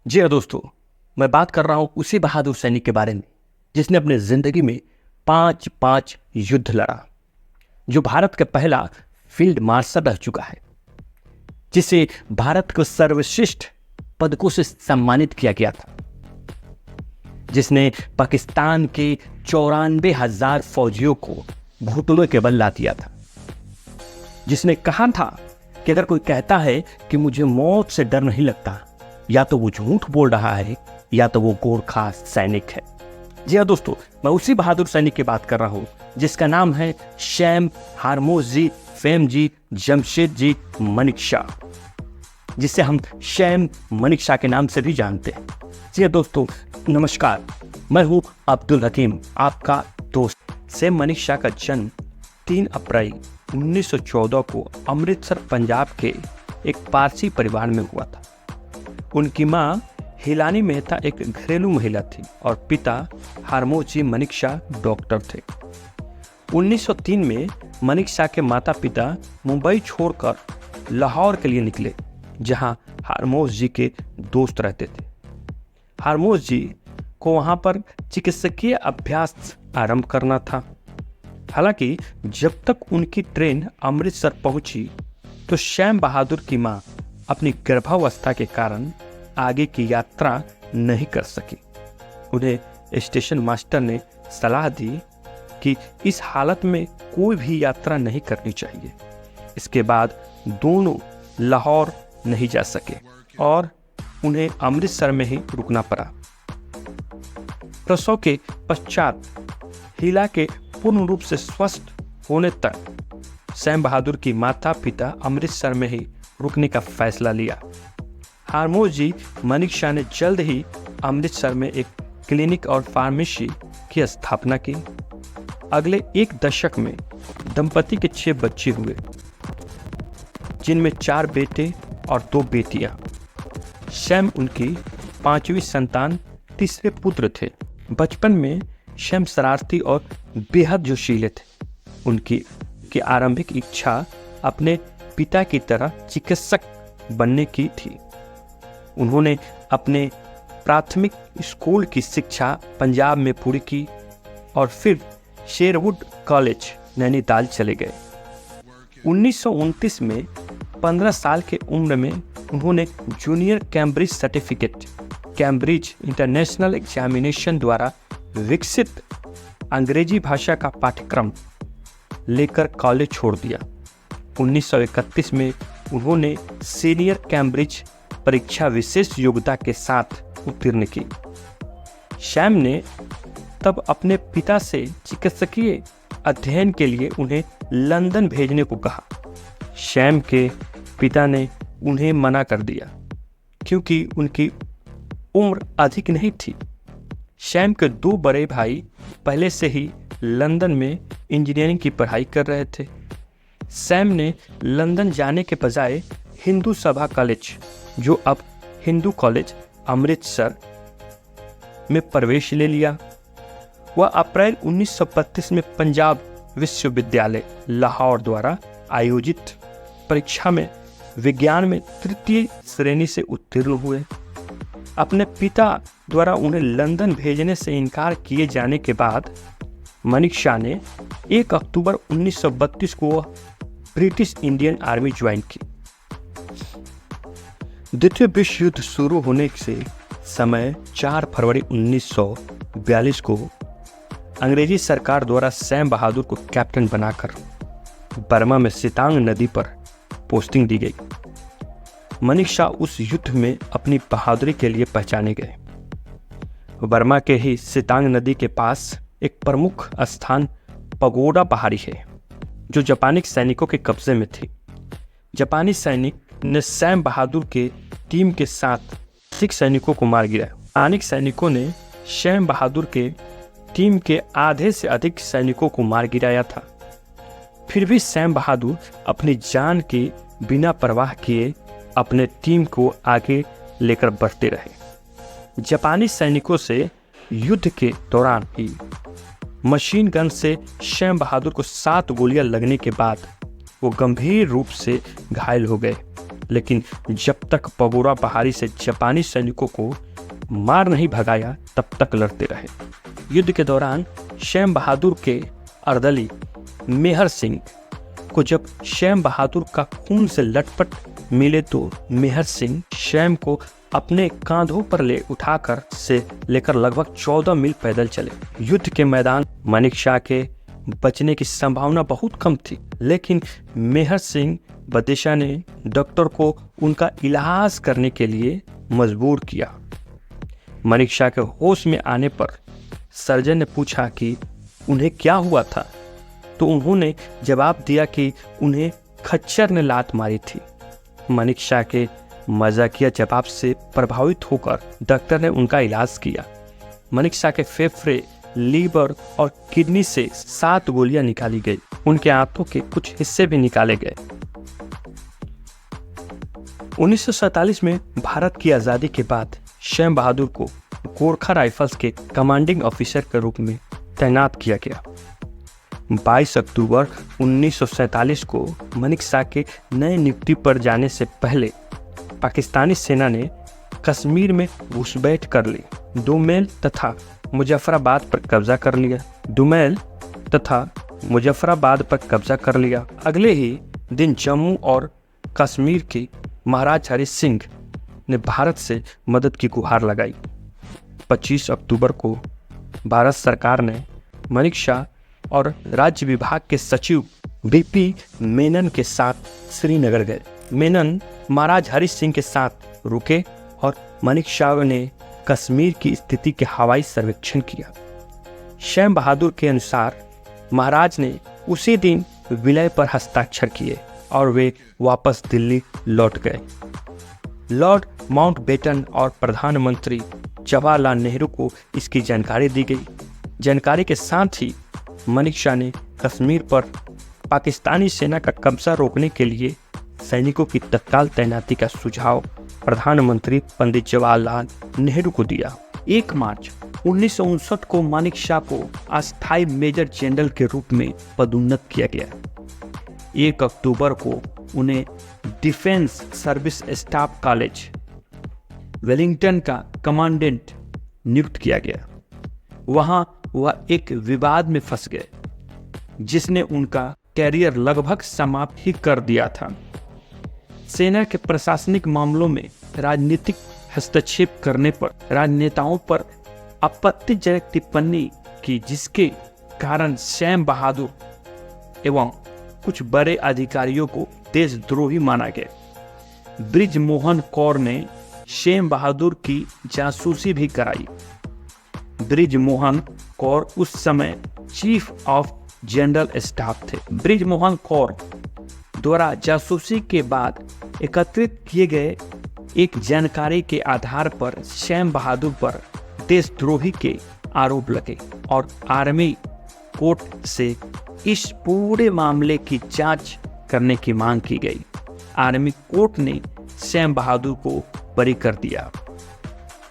जी हाँ दोस्तों, मैं बात कर रहा हूँ उसी बहादुर सैनिक के बारे में जिसने अपने जिंदगी में पांच युद्ध लड़ा, जो भारत का पहला फील्ड मार्शल रह चुका है, जिसे भारत को सर्वश्रेष्ठ पदकों से सम्मानित किया गया था, जिसने पाकिस्तान के 94,000 फौजियों को घुटनों के बल ला दिया था, जिसने कहा था कि अगर कोई कहता है कि मुझे मौत से डर नहीं लगता, या तो वो झूठ बोल रहा है या तो वो गोरखा सैनिक है। जी हाँ दोस्तों, मैं उसी बहादुर सैनिक की बात कर रहा हूँ जिसका नाम है शैम हारमोस जी, फेम जी, जमशेद जी मानेकशॉ, जिसे हम शैम मानेकशॉ के नाम से भी जानते हैं। जी हाँ दोस्तों, नमस्कार, मैं हूँ अब्दुल हकीम, आपका दोस्त। शैम मानेकशॉ का जन्म 3 अप्रैल 1914 को अमृतसर पंजाब के एक पारसी परिवार में हुआ था। उनकी माँ हिलानी मेहता एक घरेलू महिला थी और पिता हारमोस जी मानेकशॉ डॉक्टर थे। 1903 में मानेकशॉ के माता पिता मुंबई छोड़कर लाहौर के लिए निकले, जहां हारमोस जी के दोस्त रहते थे। हारमोस जी को वहां पर चिकित्सकीय अभ्यास आरंभ करना था। हालांकि जब तक उनकी ट्रेन अमृतसर पहुंची तो शैम बहादुर की मां अपनी गर्भावस्था के कारण आगे की यात्रा नहीं कर सकी। उन्हें स्टेशन मास्टर ने सलाह दी कि इस हालत में कोई भी यात्रा नहीं करनी चाहिए। इसके बाद दोनों लाहौर नहीं जा सके और उन्हें अमृतसर में ही रुकना पड़ा। प्रसव के पश्चात हिला के पूर्ण रूप से स्वस्थ होने तक शैम बहादुर की माता पिता अमृतसर में ही रुकने का फैसला लिया। हारमोस जी मानेकशॉ ने जल्द ही अमृतसर में एक क्लिनिक और फार्मेसी की स्थापना की। अगले एक दशक में दंपति के 6 बच्चे हुए, जिनमें 4 बेटे और 2 बेटियां। शैम उनकी 5वीं संतान, तीसरे पुत्र थे। बचपन में शैम शरारती और बेहद जोशीले थे। उनकी आरंभिक इच्छा अपने पिता की तरह चिकित्सक बनने की थी। उन्होंने अपने प्राथमिक स्कूल की शिक्षा पंजाब में पूरी की और फिर शेरवुड कॉलेज नैनीताल चले गए। 1929 में 15 साल के उम्र में उन्होंने junior Cambridge certificate, Cambridge international examination द्वारा विकसित अंग्रेजी भाषा का पाठ्यक्रम लेकर कॉलेज छोड़ दिया। 1931 में उन्होंने सीनियर कैम्ब्रिज परीक्षा विशेष योग्यता के साथ उत्तीर्ण की। शैम ने तब अपने पिता से चिकित्सकीय अध्ययन के लिए उन्हें लंदन भेजने को कहा। शैम के पिता ने उन्हें मना कर दिया क्योंकि उनकी उम्र अधिक नहीं थी। शैम के 2 बड़े भाई पहले से ही लंदन में इंजीनियरिंग की पढ़ाई कर रहे थे। शैम ने लंदन जाने के बजाय हिंदू सभा कॉलेज, जो अब हिंदू कॉलेज अमृतसर में प्रवेश ले लिया। वह अप्रैल 1932 में पंजाब विश्वविद्यालय लाहौर द्वारा आयोजित परीक्षा में विज्ञान में 3य श्रेणी से उत्तीर्ण हुए। अपने पिता द्वारा उन्हें लंदन भेजने से इनकार किए जाने के बाद मानेकशॉ ने 1 अक्टूबर 1932 को ब्रिटिश इंडियन आर्मी ज्वाइन की। द्वितीय विश्व युद्ध शुरू होने से समय 4 फरवरी 1942 को अंग्रेजी सरकार द्वारा शैम बहादुर को कैप्टन बनाकर बर्मा में सितांग नदी पर पोस्टिंग दी गई। मानेकशॉ उस युद्ध में अपनी बहादुरी के लिए पहचाने गए। बर्मा के ही सितांग नदी के पास एक प्रमुख स्थान पगोडा पहाड़ी है, जो जापानी सैनिकों के कब्जे में थी। जापानी सैनिक ने शैम बहादुर के टीम के साथ सिख सैनिकों को मार गिराया। स्थानिक सैनिकों ने शैम बहादुर के टीम के आधे से अधिक सैनिकों को मार गिराया था। फिर भी शैम बहादुर अपनी जान की बिना परवाह किए अपने टीम को आगे लेकर बढ़ते रहे। जापानी सैनिकों से युद्ध के दौरान ही मशीन गन से शैम बहादुर को 7 गोलियां लगने के बाद वो गंभीर रूप से घायल हो गए। लेकिन जब तक पगोड़ा पहाड़ी से जापानी सैनिकों को मार नहीं भगाया तब तक लड़ते रहे। युद्ध के दौरान श्याम बहादुर के अर्दली मेहर सिंह को जब श्याम बहादुर का खून से लटपट मिले तो मेहर सिंह श्याम को अपने कांधों पर उठाकर से लेकर लगभग 14 मील पैदल चले। युद्ध के मैदान मानेकशॉ के बचने की संभावना बहुत कम थी, लेकिन मेहर सिंह बदेशा ने डॉक्टर को उनका इलाज करने के लिए मजबूर किया। मानेकशॉ के होश में आने पर सर्जन ने पूछा कि उन्हें क्या हुआ था, तो उन्होंने जवाब दिया कि उन्हें खच्चर ने लात मारी थी। मानेकशॉ के मजाकिया जवाब से प्रभावित होकर डॉक्टर ने उनका इलाज किया। मानेकशॉ के फेफड़े, लीवर और किडनी से 7 गोलियां निकाली गई। उनके आंतों के कुछ हिस्से भी निकाले गए। 1947 में भारत की आज़ादी के बाद श्याम बहादुर को गोरखा राइफल्स के कमांडिंग ऑफिसर के रूप में तैनात किया गया। 22 अक्टूबर 1947 को मानेकशॉ के नए नियुक्ति पर जाने से पहले पाकिस्तानी सेना ने कश्मीर में घुसपैठ कर ली। दुमैल तथा मुजफ्फराबाद पर कब्जा कर लिया। अगले ही दिन जम्मू और कश्मीर के महाराज हरि सिंह ने भारत से मदद की गुहार लगाई। 25 अक्टूबर को भारत सरकार ने मानेकशॉ और राज्य विभाग के सचिव बीपी मेनन के साथ श्रीनगर गए। मेनन महाराज हरि सिंह के साथ रुके और मानेकशॉ ने कश्मीर की स्थिति के हवाई सर्वेक्षण किया। श्याम बहादुर के अनुसार महाराज ने उसी दिन विलय पर हस्ताक्षर किए और वे वापस दिल्ली लौट गए। लॉर्ड माउंटबेटन और प्रधानमंत्री जवाहरलाल नेहरू को इसकी जानकारी दी गई। जानकारी के साथ ही मानेकशॉ ने कश्मीर पर पाकिस्तानी सेना का कब्जा रोकने के लिए सैनिकों की तत्काल तैनाती का सुझाव प्रधानमंत्री पंडित जवाहरलाल नेहरू को दिया। 1 मार्च 1959 को मानेकशॉ को अस्थायी मेजर जनरल के रूप में पदोन्नत किया गया। 1 अक्टूबर को उन्हें defence service staff college Wellington का कमांडेंट नियुक्त किया गया। वहां वह एक विवाद में फंस गए जिसने उनका कैरियर लगभग समाप्त ही कर दिया था। सेना के प्रशासनिक मामलों में राजनीतिक हस्तक्षेप करने पर राजनेताओं पर आपत्तिजनक टिप्पणी की, जिसके कारण श्याम बहादुर एवं कुछ बड़े अधिकारियों को देशद्रोही माना गया। बृजमोहन कौर ने श्याम बहादुर की जासूसी भी कराई। बृजमोहन कौर उस समय चीफ ऑफ जनरल स्टाफ थे। बृजमोहन कौर द्वारा जासूसी के बाद एकत्रित किए गए एक जानकारी के आधार पर श्याम बहादुर पर देशद्रोही के आरोप लगे और आर्मी कोर्ट से इस पूरे मामले की जांच करने की मांग की गई। आर्मी कोर्ट ने श्याम बहादुर को बरी कर दिया।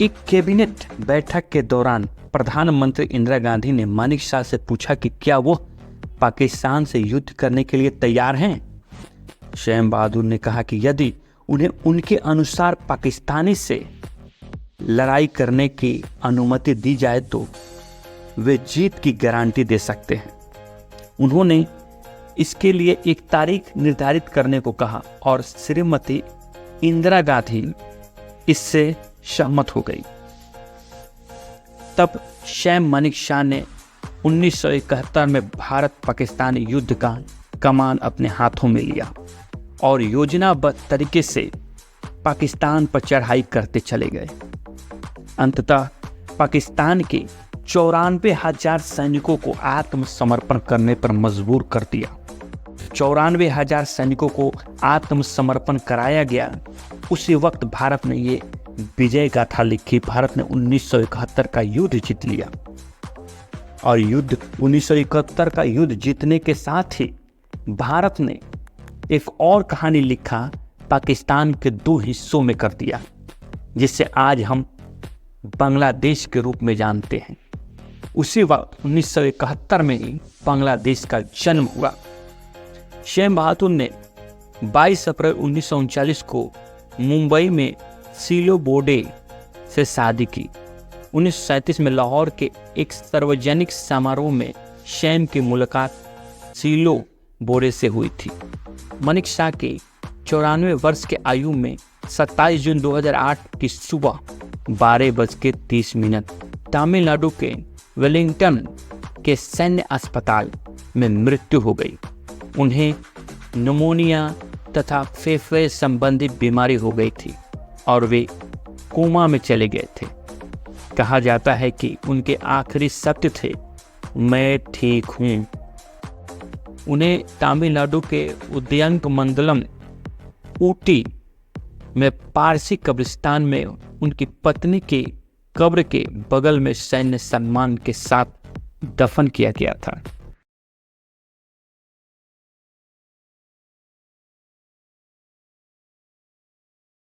एक कैबिनेट बैठक के दौरान प्रधानमंत्री इंदिरा गांधी ने मानेकशॉ से पूछा कि क्या वो पाकिस्तान से युद्ध करने के लिए तैयार हैं। श्याम बहादुर ने कहा कि यदि उन्हें उनके अनुसार पाकिस्तानी से लड़ाई करने की अनुमति दी जाए तो वे जीत की गारंटी दे सकते हैं। उन्होंने इसके लिए एक तारीख निर्धारित करने को कहा और श्रीमती इंदिरा गांधी इससे सहमत हो गई। तब श्याम मानेकशॉ ने 1971 में भारत पाकिस्तान युद्ध का कमान अपने हाथों में लिया और योजनाबद्ध तरीके से पाकिस्तान पर चढ़ाई करते चले गए। अंततः पाकिस्तान के 94,000 सैनिकों को आत्मसमर्पण करने पर मजबूर कर दिया। 94,000 सैनिकों को आत्मसमर्पण कराया गया। उसी वक्त भारत ने ये विजय गाथा लिखी। भारत ने 1971 का युद्ध जीत लिया और 1971 का युद्ध जीतने के साथ ही भारत ने एक और कहानी लिखा, पाकिस्तान के 2 हिस्सों में कर दिया, जिसे आज हम बांग्लादेश के रूप में जानते हैं। उसी वक्त 1971 में ही बांग्लादेश का जन्म हुआ। श्याम बहादुर ने 22 अप्रैल 1939 को मुंबई में सीलो बोडे से शादी की। 1937 में लाहौर के एक सार्वजनिक समारोह में शैम की मुलाकात सीलो बोडे से हुई थी। मानिक शाह के 94 वर्ष के आयु में 27 जून 2008 की सुबह 12:30 तमिलनाडु के वेलिंगटन के सैन्य अस्पताल में मृत्यु हो गई। उन्हें निमोनिया तथा फेफड़े संबंधी बीमारी हो गई थी और वे कोमा में चले गए थे। कहा जाता है कि उनके आखिरी शब्द थे, मैं ठीक हूँ। उन्हें तमिलनाडु के उदयंक मंडलम ऊटी में पारसी कब्रिस्तान में उनकी पत्नी की कब्र के बगल में सैन्य सम्मान के साथ दफन किया गया था।